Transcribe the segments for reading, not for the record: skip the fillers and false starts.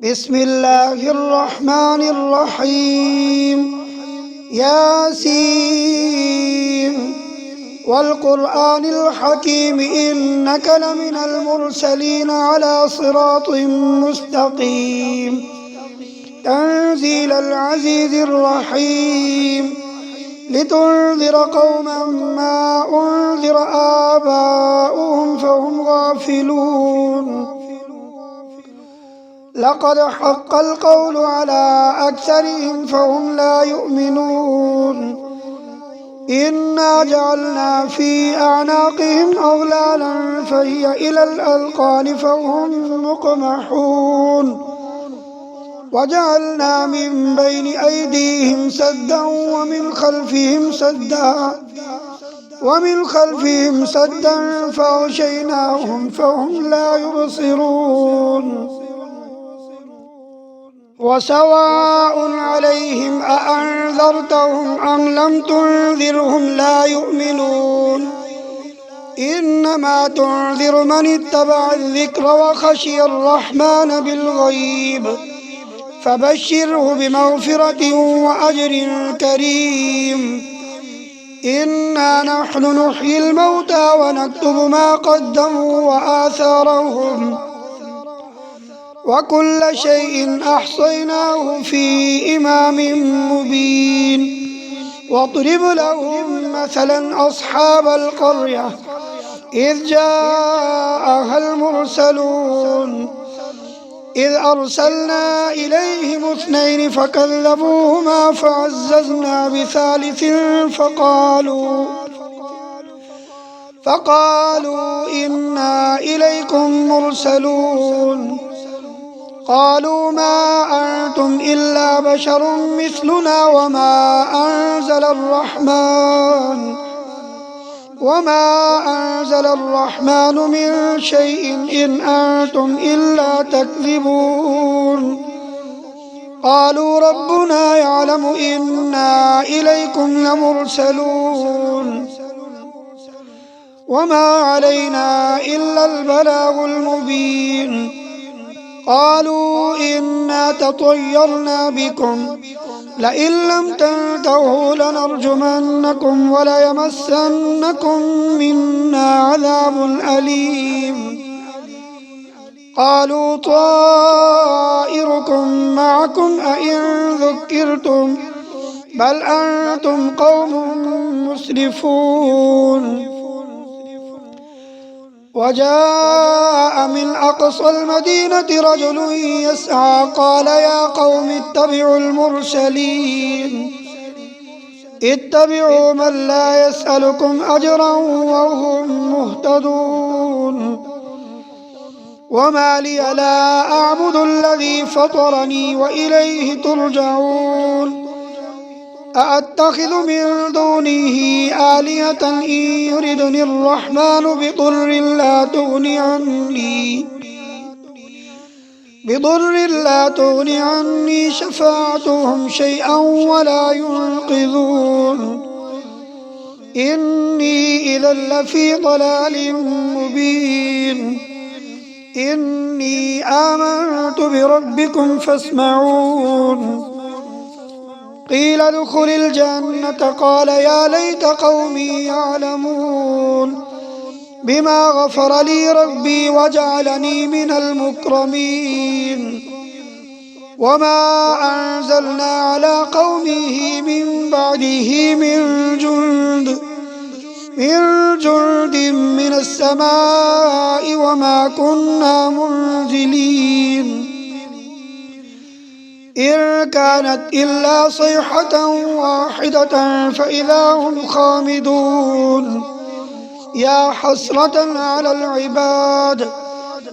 بسم الله الرحمن الرحيم. ياسين والقرآن الحكيم إنك لمن المرسلين على صراط مستقيم. تنزيل العزيز الرحيم لتنذر قوما ما أنذر آباؤهم فهم غافلون. لقد حق القول على أكثرهم فهم لا يؤمنون. إنا جعلنا في أعناقهم أغلالا فهي إلى الأذقان فهم مقمحون. وجعلنا من بين أيديهم سدا ومن خلفهم سدا فأغشيناهم فهم لا يبصرون. وسواء عليهم أأنذرتهم أم لم تنذرهم لا يؤمنون. إنما تنذر من اتبع الذكر وخشي الرحمن بالغيب فبشره بمغفرة وأجر كريم. إنا نحن نحيي الموتى ونكتب ما قدموا وآثارهم وكل شيء أحصيناه في إمام مبين. واضرب لهم مثلا أصحاب القرية إذ جاءها المرسلون إذ أرسلنا إليهم 2 فكذبوهما فعززنا بثالث فقالوا إنا إليكم مرسلون. قالوا ما أنتم إلا بشر مثلنا وما أنزل الرحمن من شيء إن أنتم إلا تكذبون. قالوا ربنا يعلم إنا إليكم لمرسلون وما علينا إلا البلاغ المبين. قالوا إنا تطيرنا بكم لئن لم تنتهوا لنرجمنكم وليمسنكم منا عذاب أليم. قالوا طائركم معكم أئن ذكرتم بل أنتم قوم مسرفون. وجاء من أقصى المدينة رجل يسعى قال يا قوم اتبعوا المرسلين اتبعوا من لا يسألكم أجرا وهم مهتدون. وما لي لا أعبد الذي فطرني وإليه ترجعون. أأتخذ من دونه آلهة إن يردني الرحمن بضر لا تغني عني شفاعتهم شيئا ولا ينقذون. إني إذا لفي ضلال مبين. إني آمنت بربكم فاسمعون. قيل ادخل الجنة قال يا ليت قومي يعلمون بما غفر لي ربي وجعلني من المكرمين. وما أنزلنا على قومه من بعده من جند من السماء وما كنا منزلين. إن كانت إلا صيحة واحدة فإذا هم خامدون. يا حسرة على العباد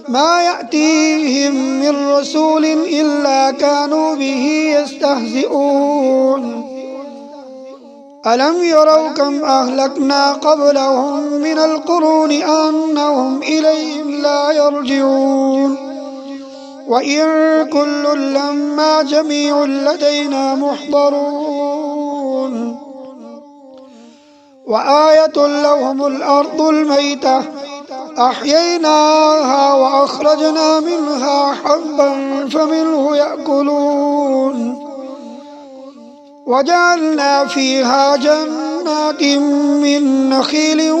ما يأتيهم من رسول إلا كانوا به يستهزئون. ألم يروا كم أهلكنا قبلهم من القرون أنهم إليهم لا يرجعون. وإن كل لما جميع لدينا محضرون. وآية لهم الأرض الميتة أحييناها وأخرجنا منها حبا فمنه يأكلون وجعلنا فيها جنات من نخيل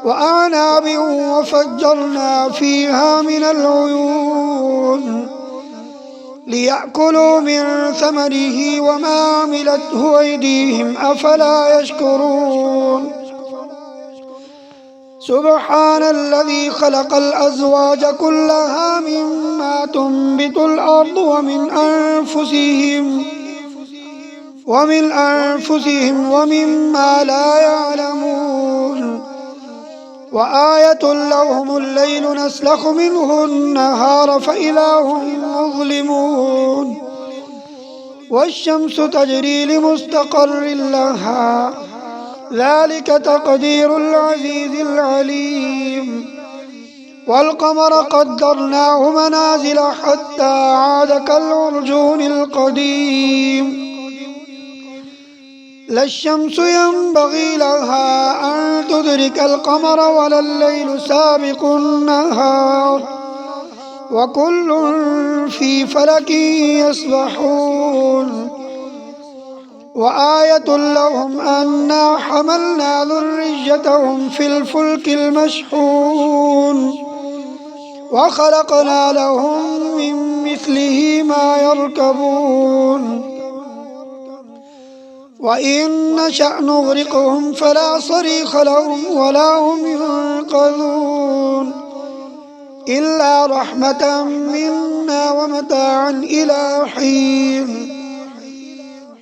وأعناب وفجرنا فيها من العيون ليأكلوا من ثمره وما عملته أيديهم أفلا يشكرون سبحان الذي خلق الأزواج كلها مما تنبت الأرض ومن أنفسهم ومما لا يعلمون وآية لهم الليل نسلخ منه النهار فإذا هم مظلمون والشمس تجري لمستقر لها ذلك تقدير العزيز العليم والقمر قدرناه منازل حتى عاد كالعرجون القديم لا الشمس ينبغي لها أن تدرك القمر ولا الليل سابق النهار وكل في فلك يسبحون وآية لهم أنا حملنا ذريتهم في الفلك المشحون وخلقنا لهم من مثله ما يركبون وإن نشأ نغرقهم فلا صريخ لهم ولا هم ينقذون إلا رحمة منا ومتاعا إلى حين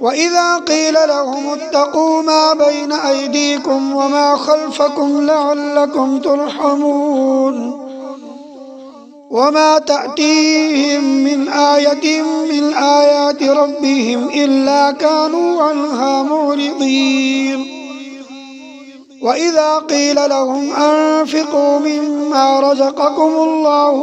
وإذا قيل لهم اتقوا ما بين أيديكم وما خلفكم لعلكم ترحمون وما تأتيهم من آية من آيات ربهم إلا كانوا عنها معرضين وإذا قيل لهم أنفقوا مما رزقكم الله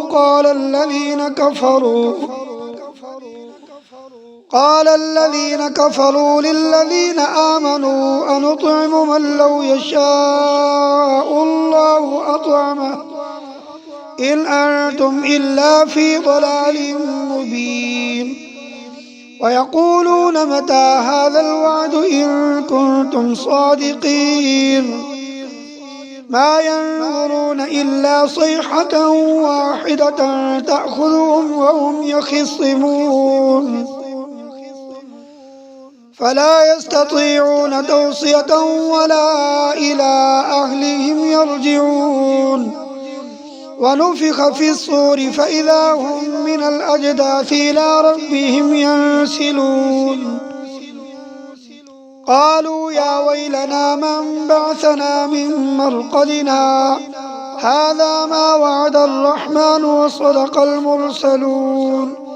قال الذين كفروا للذين آمنوا أنطعم من لو يشاء الله أطعمه إن أنتم إلا في ضلال مبين ويقولون متى هذا الوعد إن كنتم صادقين ما ينظرون إلا صيحة واحدة تأخذهم وهم يخصمون فلا يستطيعون توصية ولا إلى أهلهم يرجعون ونفخ في الصور فإذا هم من الأجداث إلى ربهم ينسلون قالوا يا ويلنا من بعثنا من مرقدنا هذا ما وعد الرحمن وصدق المرسلون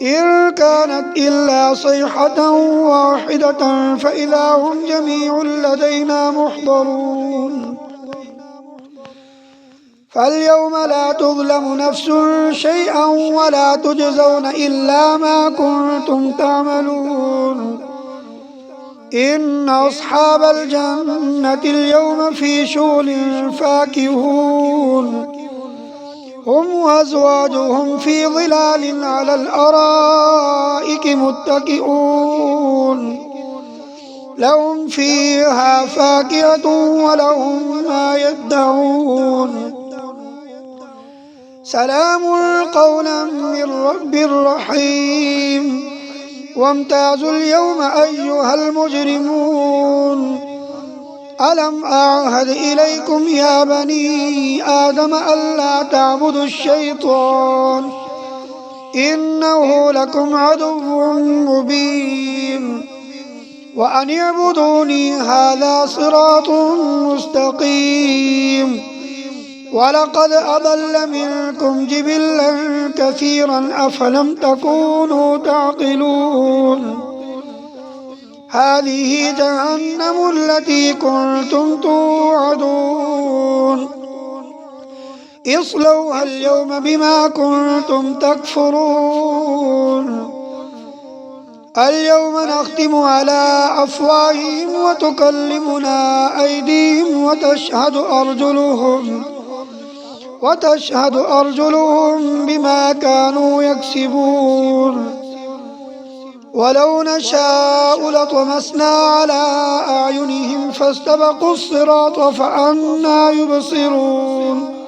إن كانت إلا صيحة واحدة فإذا هم جميع لدينا محضرون فاليوم لا تظلم نفس شيئا ولا تجزون إلا ما كنتم تعملون إن أصحاب الجنة اليوم في شغل فاكهون هم وأزواجهم في ظلال على الأرائك متكئون لهم فيها فاكهة ولهم ما يدعون سلام قولا من رب رحيم وامتازوا اليوم أيها المجرمون ألم أعهد إليكم يا بني آدم ألا تعبدوا الشيطان إنه لكم عدو مبين وأن اعبدوني هذا صراط مستقيم ولقد أضل منكم جبلا كثيرا أفلم تكونوا تعقلون هذه جهنم التي كنتم توعدون اصلوها اليوم بما كنتم تكفرون اليوم نختم على أفواههم وتكلمنا أيديهم وتشهد أرجلهم بما كانوا يكسبون ولو نشاء لطمسنا على أعينهم فاستبقوا الصراط فأنى يبصرون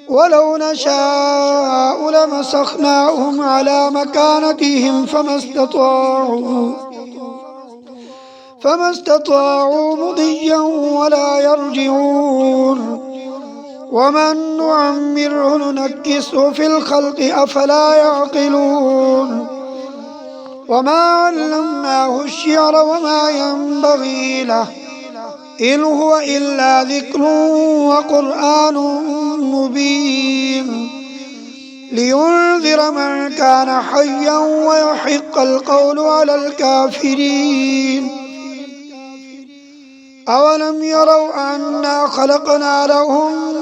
ولو نشاء لمسخناهم على مكانتهم فما استطاعوا مضيا ولا يرجعون ومن نعمره ننكسه في الخلق أفلا يعقلون وما علمناه الشعر وما ينبغي له إن هو إلا ذكر وقرآن مبين لينذر من كان حيا ويحق القول على الكافرين أولم يروا أنا خلقنا لهم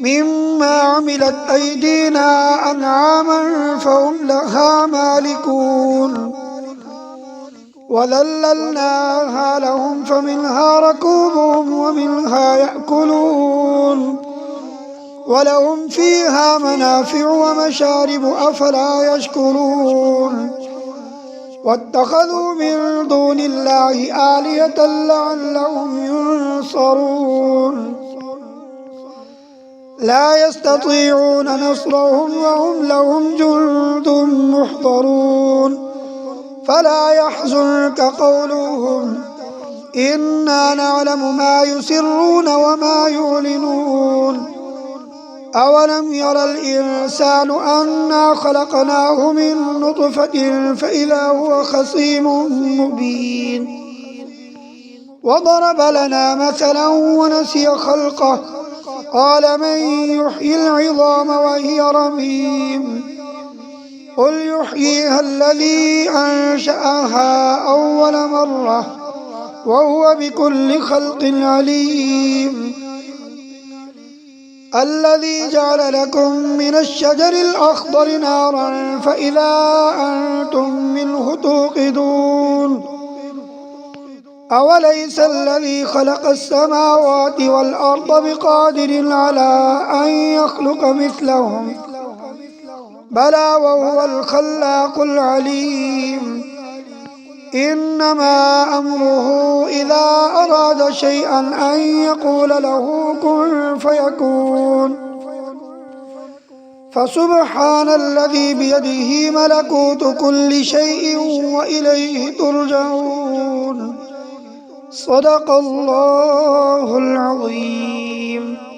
مما عملت أيدينا أنعاما فهم لها مالكون وذللناها لهم فمنها ركوبهم ومنها يأكلون ولهم فيها منافع ومشارب أفلا يشكرون واتخذوا من دون الله آلهة لعلهم ينصرون لا يستطيعون نصرهم وهم لهم جند محضرون فلا يحزنك قولهم إنا نعلم ما يسرون وما يعلنون أولم ير الإنسان أنا خلقناه من نطفة فإذا هو خصيم مبين وضرب لنا مثلا ونسي خلقه قال من يحيي العظام وهي رميم قل يحييها الذي أنشأها أول مرة وهو بكل خلق عليم الذي جعل لكم من الشجر الأخضر نارا فإذا أنتم منه توقدون أوليس الذي خلق السماوات والأرض بقادر على أن يخلق مثلهم بلى وهو الخلاق العليم إنما أمره إذا أراد شيئا أن يقول له كن فيكون فسبحان الذي بيده ملكوت كل شيء وإليه ترجعون صدق الله العظيم.